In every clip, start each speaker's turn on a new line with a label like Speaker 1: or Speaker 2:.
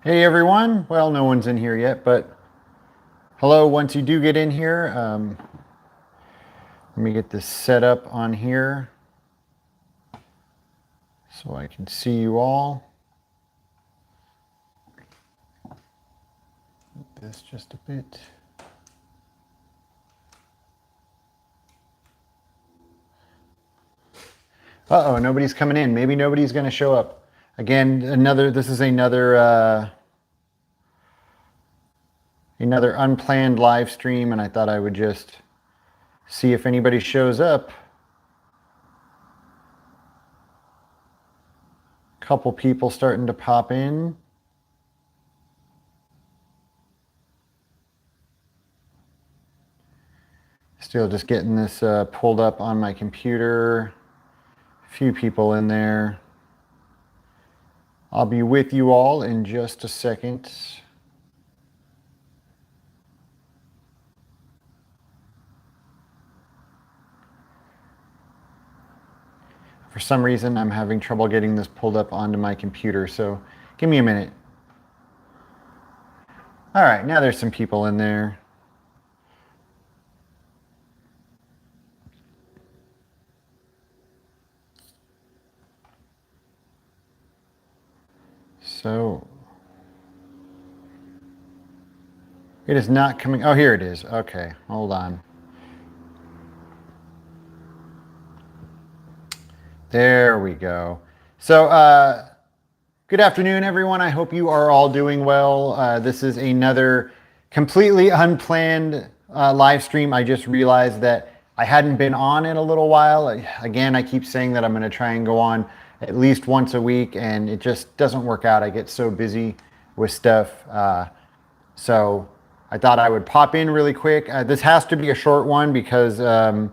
Speaker 1: Hey everyone. Well, no one's in here yet, but hello. Once you do get in here, let me get this set up on here so I can see you all. This just a bit. Uh-oh, nobody's coming in. Maybe nobody's going to show up. Again, this is another unplanned live stream, and I thought I would just see if anybody shows up. Couple people starting to pop in. Still just getting this pulled up on my computer. Few people in there. I'll be with you all in just a second. For some reason, I'm having trouble getting this pulled up onto my computer, so give me a minute. All right, now there's some people in there. So it is not coming. Oh, here it is. Okay, hold on. There we go. So good afternoon, everyone. I hope you are all doing well. This is another completely unplanned live stream. I just realized that I hadn't been on in a little while. Again, I keep saying that I'm going to try and go on at least once a week, and it just doesn't work out. I get so busy with stuff. So I thought I would pop in really quick. This has to be a short one because I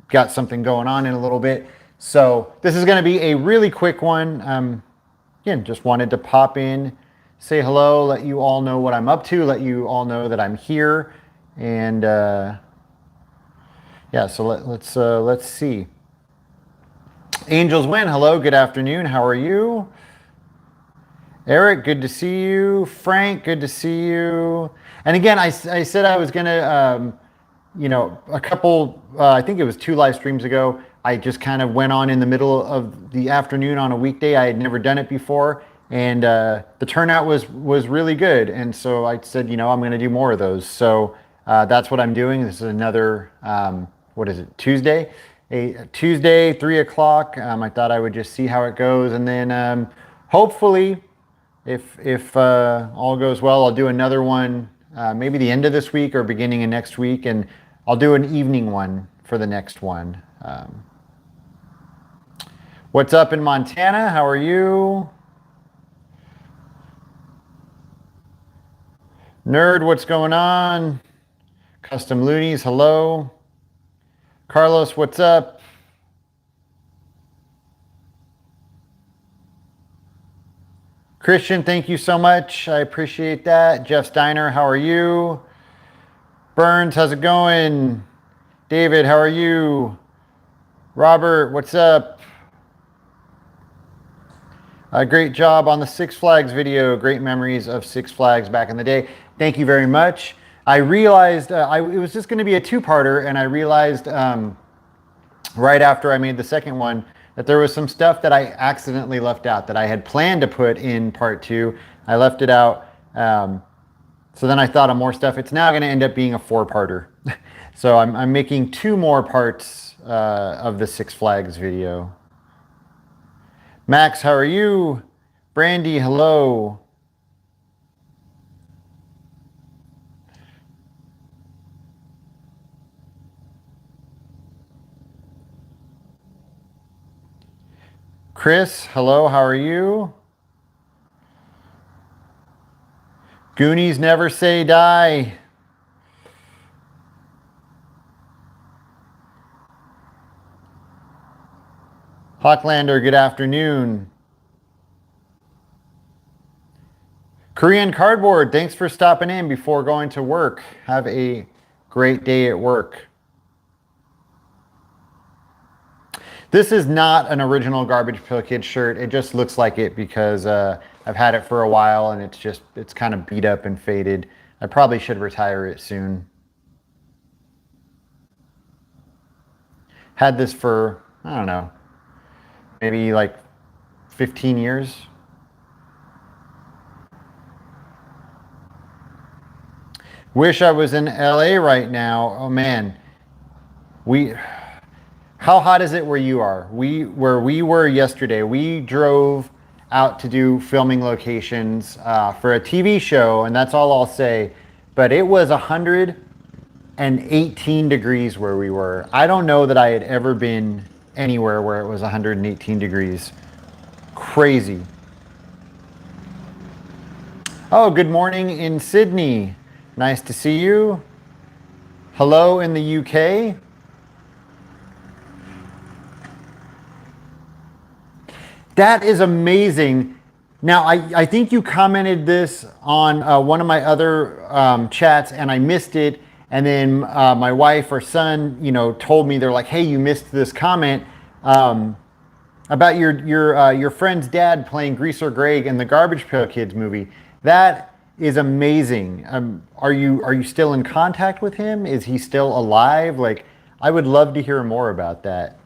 Speaker 1: got something going on in a little bit. So this is going to be a really quick one. Again, just wanted to pop in, say hello, let you all know what I'm up to, let you all know that I'm here, and yeah. So let's see. Angels Win, hello, good afternoon. How are you? Eric, good to see you. Frank, good to see you. And again, I said I was gonna, a couple. I think it was 2 live streams ago. I just kind of went on in the middle of the afternoon on a weekday. I had never done it before, and the turnout was really good. And so I said, I'm going to do more of those. So that's what I'm doing. This is another, what is it, Tuesday? A Tuesday, 3 o'clock. I thought I would just see how it goes, and then hopefully, if all goes well, I'll do another one, maybe the end of this week or beginning of next week, and I'll do an evening one for the next one. What's up in Montana? How are you? Nerd, what's going on? Custom Loonies, hello. Carlos, what's up? Christian, thank you so much. I appreciate that. Jeff Steiner, how are you? Burns, how's it going? David, how are you? Robert, what's up? Great job on the Six Flags video. Great memories of Six Flags back in the day. Thank you very much. I realized it was just going to be a 2-parter, and I realized right after I made the second one that there was some stuff that I accidentally left out that I had planned to put in part 2. I left it out. So then I thought of more stuff. It's now going to end up being a 4-parter. So I'm making 2 more parts of the Six Flags video. Max, how are you? Brandy, hello. Chris, hello, how are you? Goonies never say die. Hawklander, good afternoon. Korean Cardboard, thanks for stopping in before going to work. Have a great day at work. This is not an original Garbage Pail Kids shirt. It just looks like it because I I've had it for a while and it's kind of beat up and faded. I probably should retire it soon. Had this for, I don't know, maybe like 15 years. Wish I was in LA right now. Oh man. How hot is it where you are? Where we were yesterday, we drove out to do filming locations for a TV show, and that's all I'll say. But it was 118 degrees where we were. I don't know that I had ever been anywhere where it was 118 degrees. Crazy. Oh, good morning in Sydney. Nice to see you. Hello in the UK. That is amazing. Now, I think you commented this on one of my other chats and I missed it. And then my wife or son, told me, they're like, hey, you missed this comment about your friend's dad playing Greaser Greg in the Garbage Pail Kids movie. That is amazing. Are you still in contact with him? Is he still alive? Like, I would love to hear more about that.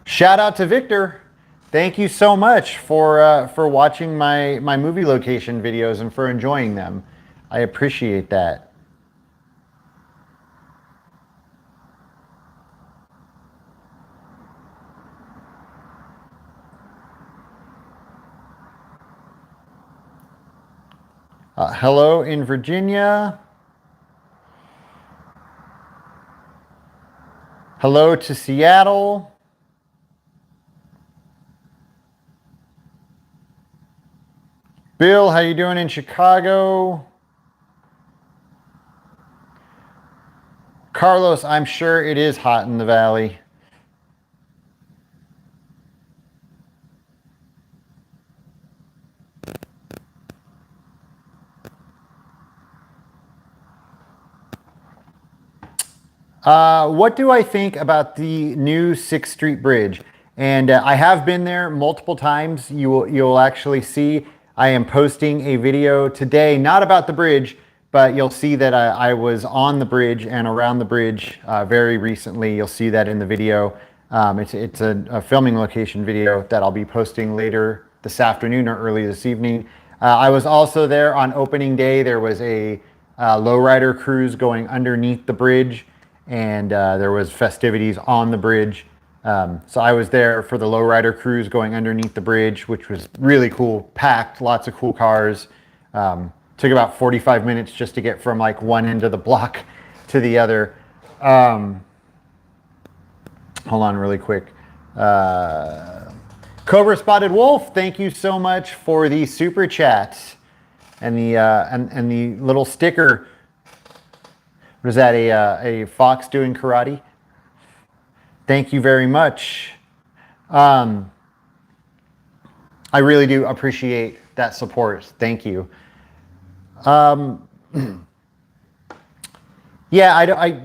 Speaker 1: Shout out to Victor. Thank you so much for watching my movie location videos and for enjoying them. I appreciate that. Hello in Virginia. Hello to Seattle. Bill, how you doing in Chicago? Carlos, I'm sure it is hot in the valley. What do I think about the new 6th Street Bridge? And I have been there multiple times. You'll actually see I am posting a video today, not about the bridge, but you'll see that I was on the bridge and around the bridge very recently. You'll see that in the video. It's a filming location video that I'll be posting later this afternoon or early this evening. I was also there on opening day. There was a lowrider cruise going underneath the bridge, and there was festivities on the bridge. So I was there for the lowrider cruise going underneath the bridge, which was really cool, packed, lots of cool cars. Took about 45 minutes just to get from like one end of the block to the other. Hold on really quick. Cobra Spotted Wolf, thank you so much for the super chats and the little sticker. Was that a fox doing karate? Thank you very much. I really do appreciate that support. Thank you. Yeah, I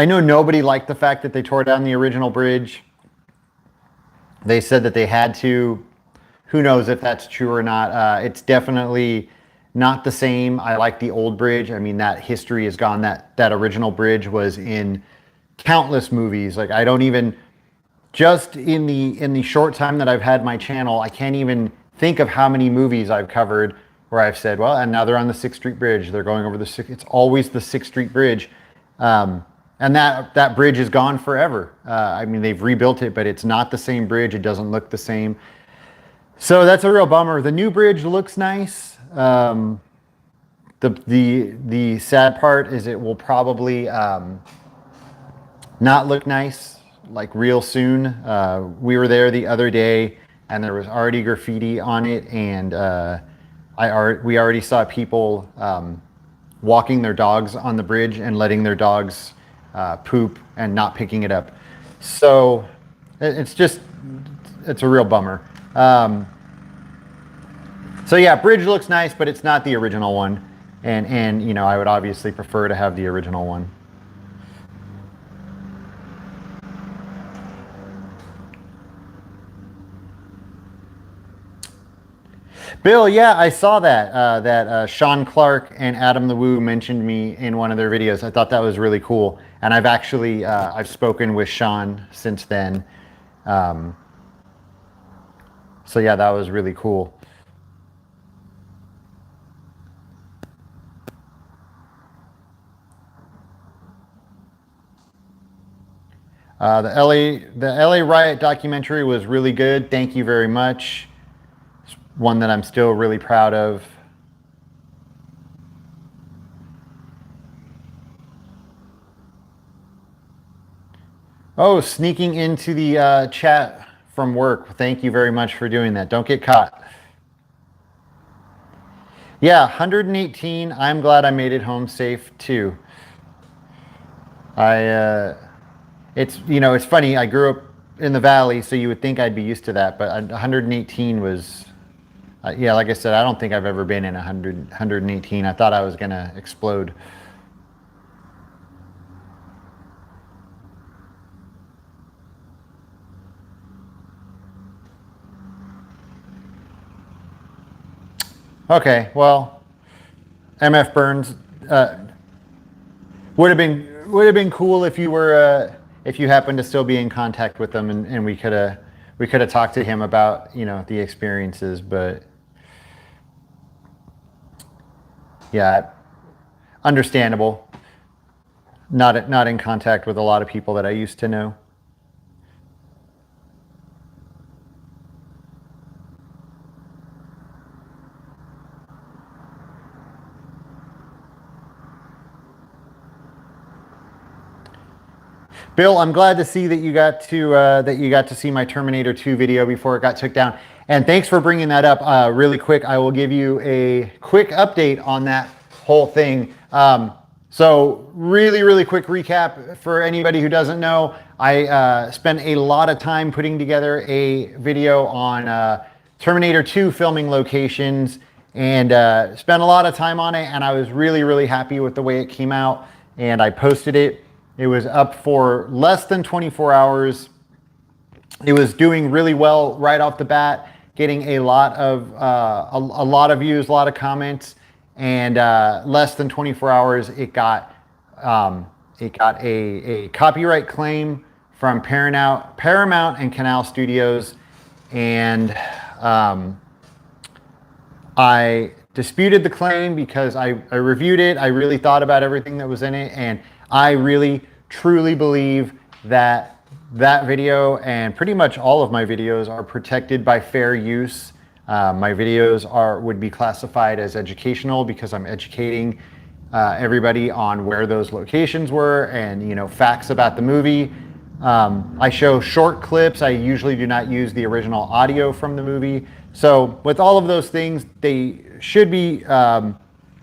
Speaker 1: know nobody liked the fact that they tore down the original bridge. They said that they had to. Who knows if that's true or not. It's definitely not the same. I like the old bridge. I mean, that history is gone. That original bridge was in countless movies. Like, I don't even, just in the short time that I've had my channel, I can't even think of how many movies I've covered where I've said, well, and now they're on the 6th Street Bridge. They're going over it's always the 6th Street Bridge. And that bridge is gone forever. I mean, they've rebuilt it, but it's not the same bridge. It doesn't look the same. So that's a real bummer. The new bridge looks nice. The sad part is it will probably not look nice like real soon. We were there the other day and there was already graffiti on it, and we already saw people walking their dogs on the bridge and letting their dogs poop and not picking it up. So it's a real bummer. So yeah, bridge looks nice, but it's not the original one. And I would obviously prefer to have the original one. Bill, yeah, I saw that. Sean Clark and Adam the Woo mentioned me in one of their videos. I thought that was really cool, and I've actually I've spoken with Sean since then. Um, so yeah, that was really cool. The LA riot documentary was really good. Thank you very much. It's one that I'm still really proud of. Oh, sneaking into the chat from work. Thank you very much for doing that. Don't get caught. Yeah, 118. I'm glad I made it home safe too. It's funny. I grew up in the valley, so you would think I'd be used to that, but 118 was, yeah, like I said, I don't think I've ever been in 118. I thought I was gonna explode. Okay, well, MF Burns would have been cool if you were if you happened to still be in contact with them and we could have talked to him about the experiences, but yeah, understandable. Not in contact with a lot of people that I used to know. Bill, I'm glad to see that you got to see my Terminator 2 video before it got took down. And thanks for bringing that up. Really quick, I will give you a quick update on that whole thing. So really, really quick recap for anybody who doesn't know. I spent a lot of time putting together a video on Terminator 2 filming locations and spent a lot of time on it. And I was really, really happy with the way it came out. And I posted it. It was up for less than 24 hours. It was doing really well right off the bat, getting a lot of views, a lot of comments, and less than 24 hours, it got a copyright claim from Paramount and Canal Studios, and I disputed the claim because I reviewed it. I really thought about everything that was in it, and I really truly believe that video and pretty much all of my videos are protected by fair use. My videos would be classified as educational because I'm educating everybody on where those locations were and facts about the movie. I show short clips. I usually do not use the original audio from the movie. So with all of those things, they should be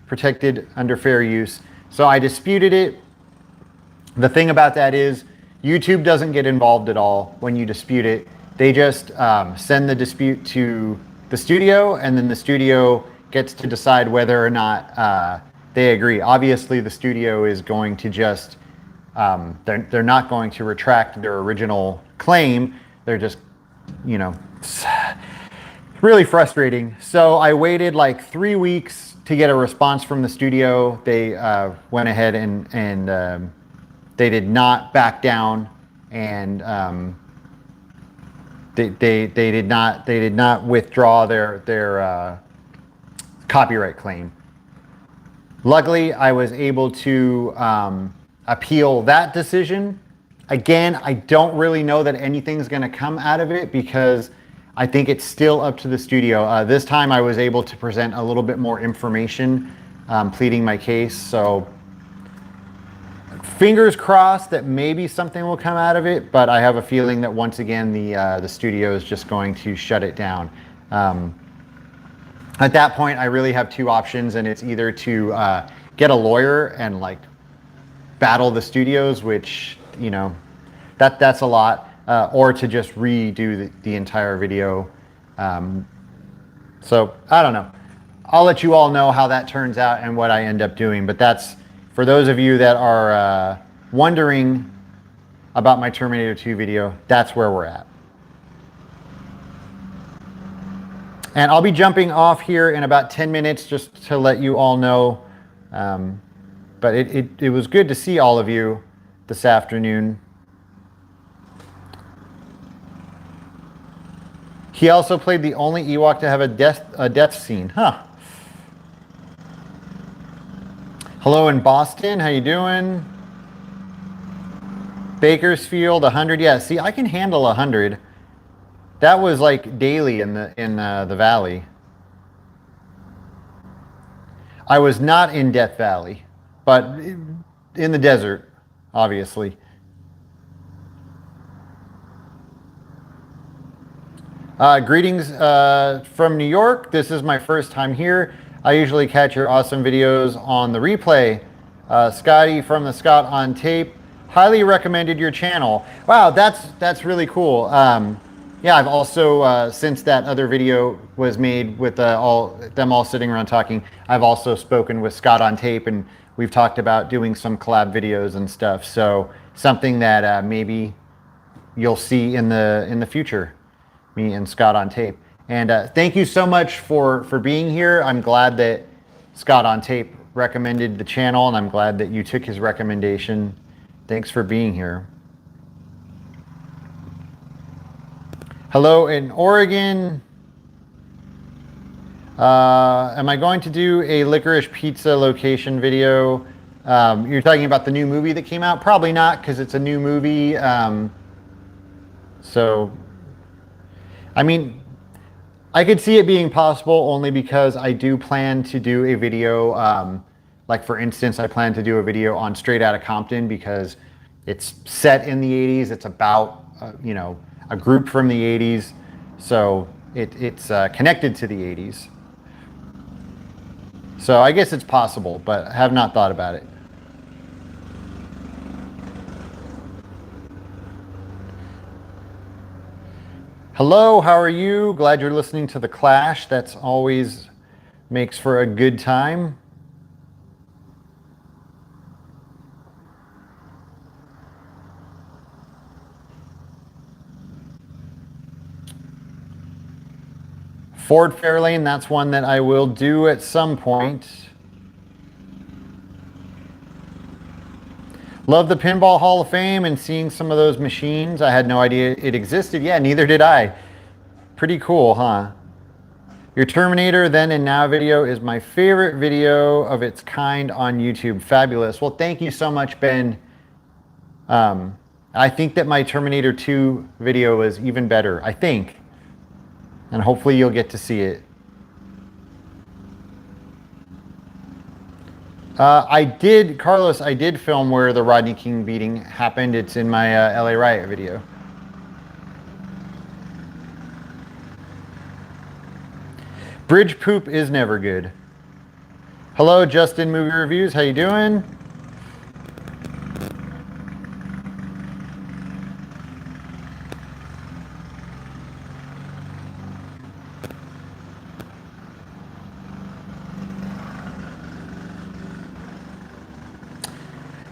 Speaker 1: protected under fair use. So I disputed it. The thing about that is YouTube doesn't get involved at all when you dispute it. They just send the dispute to the studio, and then the studio gets to decide whether or not they agree. Obviously, the studio is going to just, they're not going to retract their original claim. They're just, it's really frustrating. So I waited like 3 weeks to get a response from the studio. They went ahead and they did not back down, and they did not withdraw their copyright claim. Luckily, I was able to appeal that decision. Again, I don't really know that anything's going to come out of it because I think it's still up to the studio. This time, I was able to present a little bit more information, pleading my case. So fingers crossed that maybe something will come out of it, but I have a feeling that once again the studio is just going to shut it down. At that point, I really have two options, and it's either to get a lawyer and like battle the studios, which that's a lot, or to just redo the entire video. So I don't know. I'll let you all know how that turns out and what I end up doing, but that's for those of you that are wondering about my Terminator 2 video, that's where we're at. And I'll be jumping off here in about 10 minutes just to let you all know. But it was good to see all of you this afternoon. He also played the only Ewok to have a death scene. Huh. Hello in Boston. How you doing? Bakersfield, 100. Yeah, see, I can handle 100. That was like daily in the valley. I was not in Death Valley, but in the desert, obviously. Greetings from New York. This is my first time here. I usually catch your awesome videos on the replay. Scotty from the Scott on Tape highly recommended your channel. Wow, that's really cool. Yeah, I've also since that other video was made with them all sitting around talking, I've also spoken with Scott on Tape, and we've talked about doing some collab videos and stuff. So something that maybe you'll see in the future. Me and Scott on Tape. And thank you so much for being here. I'm glad that Scott on Tape recommended the channel, and I'm glad that you took his recommendation. Thanks for being here. Hello in Oregon. Am I going to do a licorice pizza location video? You're talking about the new movie that came out? Probably not, because it's a new movie. So I mean, I could see it being possible only because I do plan to do a video, like for instance, I plan to do a video on Straight Outta Compton because it's set in the 80s. It's about, you know, a group from the 80s. So it's connected to the 80s. So I guess it's possible, but I have not thought about it. Hello, how are you? Glad you're listening to The Clash. That's always makes for a good time. Ford Fairlane, that's one that I will do at some point. Love the Pinball Hall of Fame and seeing some of those machines. I had no idea it existed. Yeah, neither did I. Pretty cool, huh? Your Terminator Then and Now video is my favorite video of its kind on YouTube. Fabulous. Well, thank you so much, Ben. I think that my Terminator 2 video is even better, I think. And hopefully you'll get to see it. Carlos, I did film where the Rodney King beating happened. It's in my LA Riot video. Bridge poop is never good. Hello, Justin Movie Reviews. How you doing?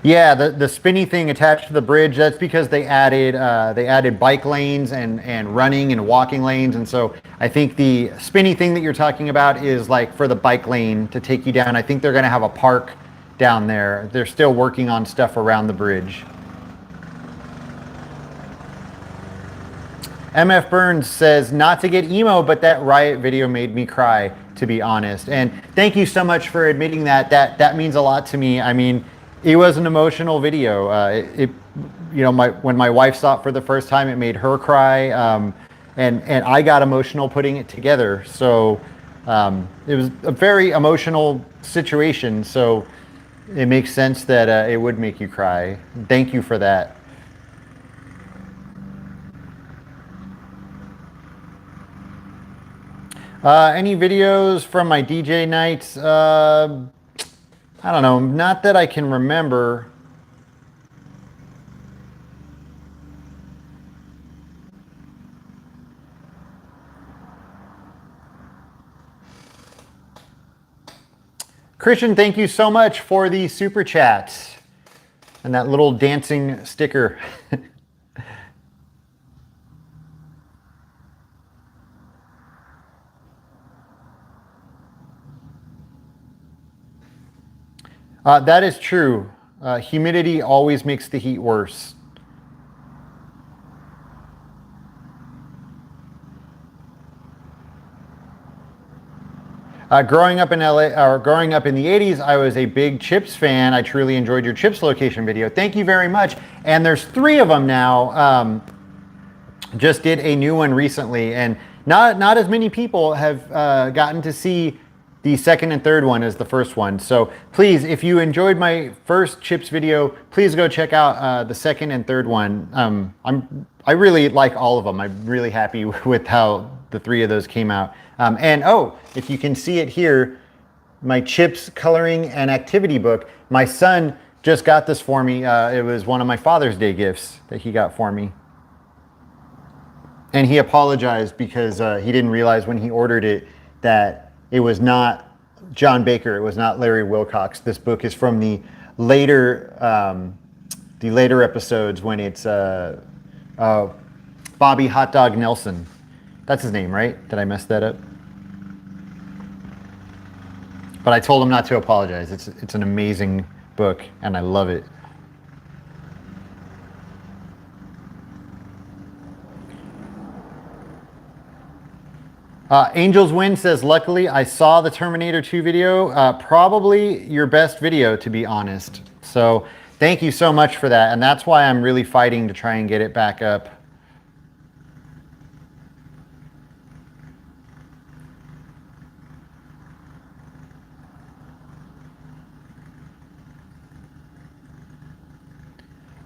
Speaker 1: Yeah, the spinny thing attached to the bridge, that's because they added bike lanes and running and walking lanes. And so I think the spinny thing that you're talking about is like for the bike lane to take you down. I think they're going to have a park down there. They're still working on stuff around the bridge. MF Burns says, not to get emo, but that Riot video made me cry, to be honest. And thank you so much for admitting that. That means a lot to me. I mean, it was an emotional video. You know, when my wife saw it for the first time, it made her cry, and I got emotional putting it together. So it was a very emotional situation. So it makes sense that it would make you cry. Thank you for that. Any videos from my DJ nights? I don't know, not that I can remember. Christian, thank you so much for the super chat and that little dancing sticker. That is true. Humidity always makes the heat worse. Growing up in LA, or growing up in the 80s, I was a big Chips fan. I truly enjoyed your Chips location video. Thank you very much. And there's 3 of them now. Just did a new one recently, and not as many people have gotten to see the second and third one as the first one. So please, if you enjoyed my first Chips video, please go check out the second and third one. I really like all of them. I'm really happy with how the 3 of those came out. And oh, if you can see it here, my Chips coloring and activity book. My son just got this for me. It was one of my Father's Day gifts that he got for me. And he apologized because he didn't realize when he ordered it that it was not John Baker. It was not Larry Wilcox. This book is from the later episodes when it's Bobby Hot Dog Nelson. That's his name, right? Did I mess that up? But I told him not to apologize. It's an amazing book, and I love it. Angels Win says, luckily I saw the Terminator 2 video. Probably your best video, to be honest. So thank you so much for that. And that's why I'm really fighting to try and get it back up.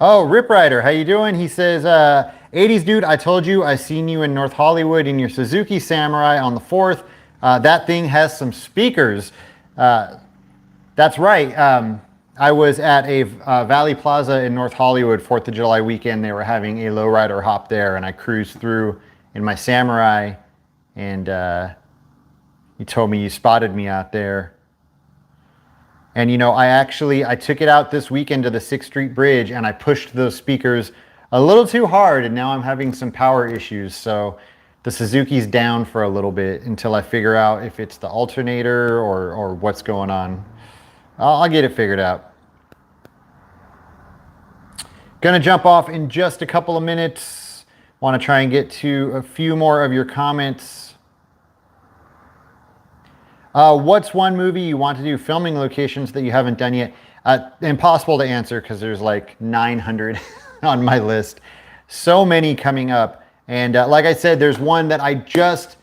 Speaker 1: Oh, Rip Rider, how you doing? He says, 80s dude, I told you I seen you in North Hollywood in your Suzuki Samurai on the 4th. That thing has some speakers. That's right. I was at a Valley Plaza in North Hollywood 4th of July weekend. They were having a lowrider hop there, and I cruised through in my Samurai, and you told me you spotted me out there. And you know, I took it out this weekend to the 6th Street Bridge, and I pushed those speakers a little too hard, and now I'm having some power issues. So the Suzuki's down for a little bit until I figure out if it's the alternator or what's going on. I'll get it figured out. Gonna jump off in just a couple of minutes. Want to try and get to a few more of your comments. What's one movie you want to do filming locations that you haven't done yet? Impossible to answer because there's like 900 on my list. So many coming up. And like I said, there's one that I just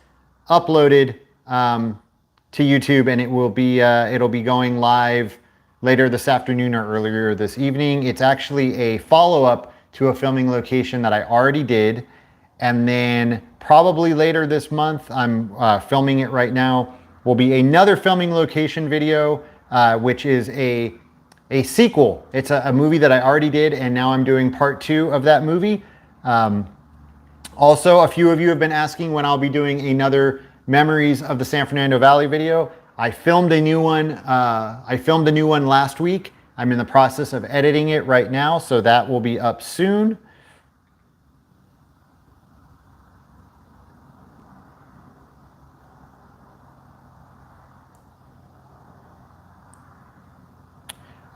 Speaker 1: uploaded to YouTube, and it'll be going live later this afternoon or earlier this evening. It's actually a follow-up to a filming location that I already did. And then probably later this month, I'm filming it right now, will be another filming location video, which is a sequel. It's a movie that I already did, and now I'm doing part 2 of that movie. Also, a few of you have been asking when I'll be doing another Memories of the San Fernando Valley video. I filmed a new one. Last week. I'm in the process of editing it right now, so that will be up soon.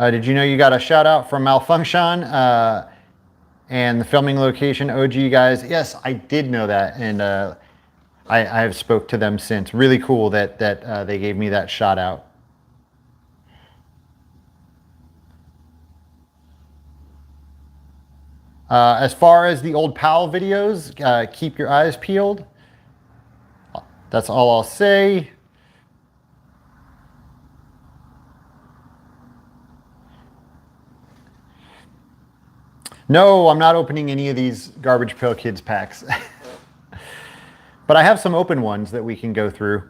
Speaker 1: Did you know you got a shout out from Malfunction and the filming location OG guys? Yes, I did know that, and I have spoke to them since. Really cool that they gave me that shout out. As far as the old PAL videos, keep your eyes peeled. That's all I'll say. No, I'm not opening any of these Garbage Pail Kids packs. But I have some open ones that we can go through.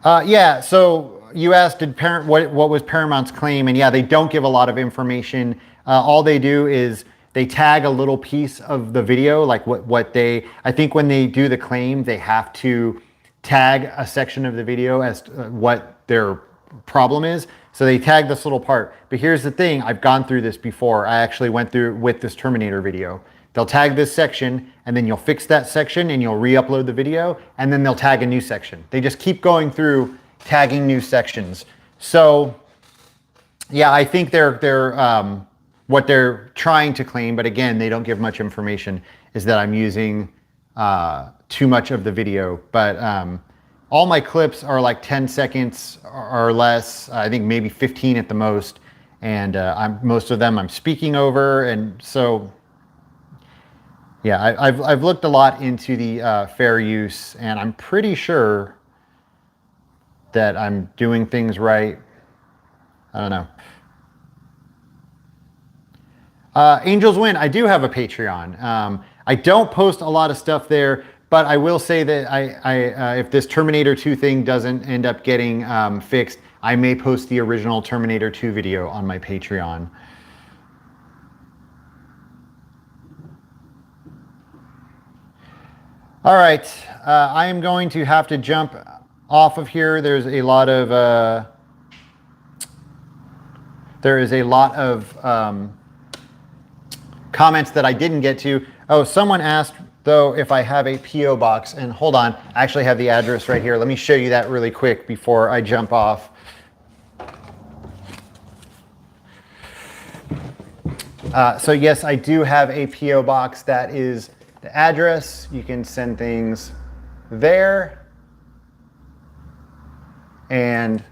Speaker 1: Yeah, so you asked, what was Paramount's claim? And yeah, they don't give a lot of information. All they do is they tag a little piece of the video, like I think when they do the claim, they have to tag a section of the video as to what their problem is. So they tag this little part. But here's the thing, I've gone through this before. I actually went through with this Terminator video. They'll tag this section, and then you'll fix that section, and you'll re-upload the video, and then they'll tag a new section. They just keep going through tagging new sections. So yeah, I think they're what they're trying to claim, but again, they don't give much information, is that I'm using too much of the video. But all my clips are like 10 seconds or less, I think maybe 15 at the most. And most of them I'm speaking over. And so, yeah, I've looked a lot into the fair use, and I'm pretty sure that I'm doing things right. I don't know. Angels Win, I do have a Patreon. I don't post a lot of stuff there, but I will say that if this Terminator 2 thing doesn't end up getting fixed, I may post the original Terminator 2 video on my Patreon. All right, I am going to have to jump off of here. There's a lot of comments that I didn't get to. Oh, someone asked though if I have a P.O. box, and hold on, I actually have the address right here. Let me show you that really quick before I jump off. So yes, I do have a P.O. box. That is the address. You can send things there. And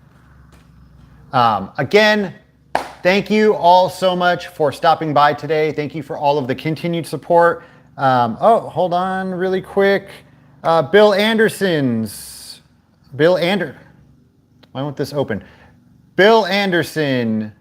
Speaker 1: again, thank you all so much for stopping by today. Thank you for all of the continued support. Oh, hold on really quick. Bill Anderson's. Why won't this open? Bill Anderson.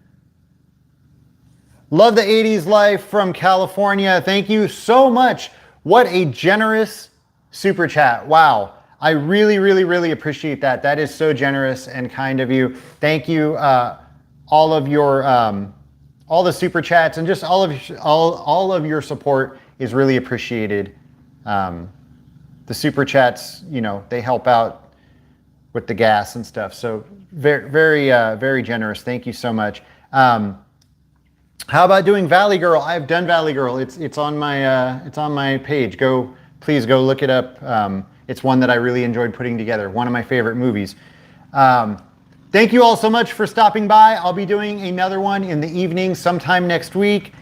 Speaker 1: Love the 80s life from California. Thank you so much. What a generous super chat. Wow. I really, really, really appreciate that. That is so generous and kind of you. Thank you. All of your, all the super chats and just all of your support is really appreciated. The super chats, you know, they help out with the gas and stuff. So very, very, very generous. Thank you so much. How about doing Valley Girl? I've done Valley Girl. It's on my page. Please go look it up. It's one that I really enjoyed putting together. One of my favorite movies. Thank you all so much for stopping by. I'll be doing another one in the evening sometime next week.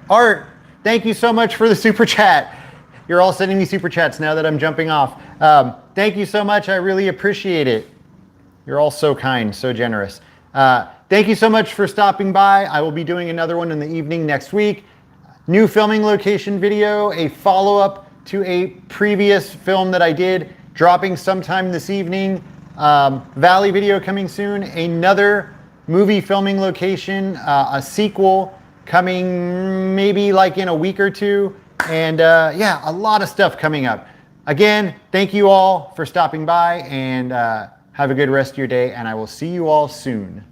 Speaker 1: Art, thank you so much for the super chat. You're all sending me super chats now that I'm jumping off. Thank you so much. I really appreciate it. You're all so kind, so generous. Thank you so much for stopping by. I will be doing another one in the evening next week. New filming location video, a follow-up to a previous film that I did, dropping sometime this evening. Valley video coming soon. Another movie filming location, a sequel coming maybe like in a week or two. And yeah, a lot of stuff coming up. Again, thank you all for stopping by, and have a good rest of your day, and I will see you all soon.